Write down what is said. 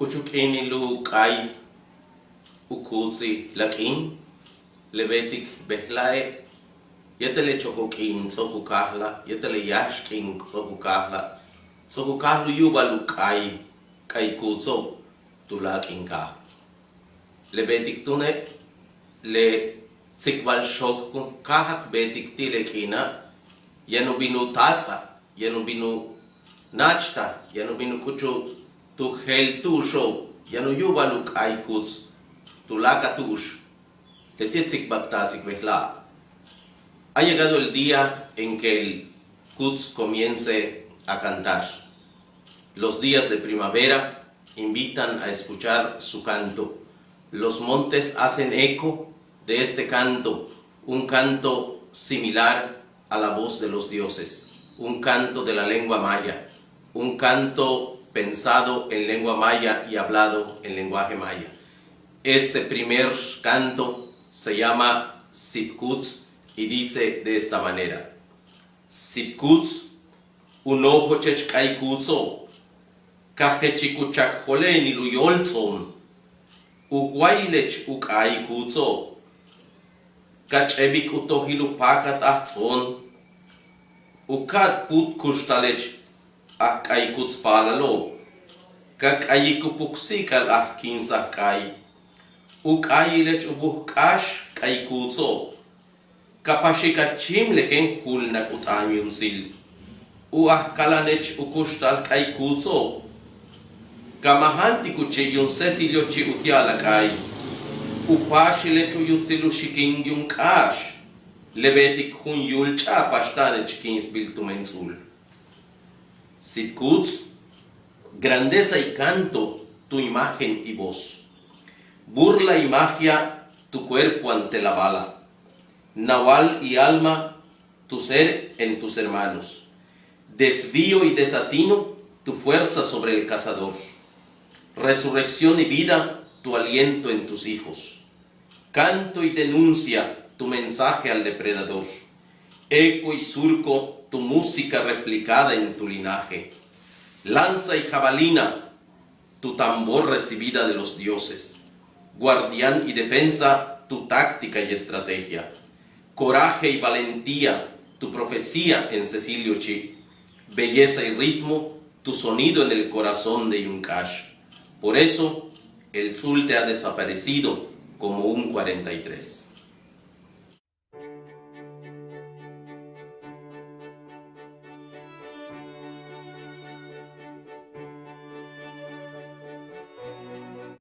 Kuchukini lu kai ukuzi lakin lebetik behlae yetele chokokin tsokukahla yetele yashkin tsokukahlu yubalu kai kuzo tulakin ka lebetik tune le tsikbal shok kun kahak betik tile kina yanu binu tatsa yanu binu nachta yanu binu kuchu tu hel tu show yanu yubalu kai kuz tulaka tush te titzik baktasik behla. Ha llegado el día en que el Quds comience a cantar. Los días de primavera invitan a escuchar su canto. Los montes hacen eco de este canto, un canto similar a la voz de los dioses, un canto de la lengua maya, un canto pensado en lengua maya y hablado en lenguaje maya. Este primer canto se llama Sipkuts y dice de esta manera: Sipkuts unojo chechkai kutso kajechikuchak holeni luyolzon uguailech ukai kutso kachebik utohilupakat ahzon ukat put kustalech akai kutspalalo kakayikupuksikal ahkinsakai ukailech ubuhkash kai kutso kapashikachim leken hulna kutamiunsil uahkalanech ukustal kai kutso kamahanti kuchiyun sesilio chi utiala kai upashilech uyutsilu shikin yun kash lebetik hun yulcha pashtanech kins biltumensul. Sipkuts, grandeza y canto, tu imagen y voz. Burla y magia, tu cuerpo ante la bala. Nahual y alma, tu ser en tus hermanos. Desvío y desatino, tu fuerza sobre el cazador. Resurrección y vida, tu aliento en tus hijos. Canto y denuncia, tu mensaje al depredador. Eco y surco, tu música replicada en tu linaje. Lanza y jabalina, tu tambor recibida de los dioses. Guardián y defensa, tu táctica y estrategia. Coraje y valentía, tu profecía en Cecilio Chi. Belleza y ritmo, tu sonido en el corazón de Yunkash. Por eso, el Tzul te ha desaparecido como un 43.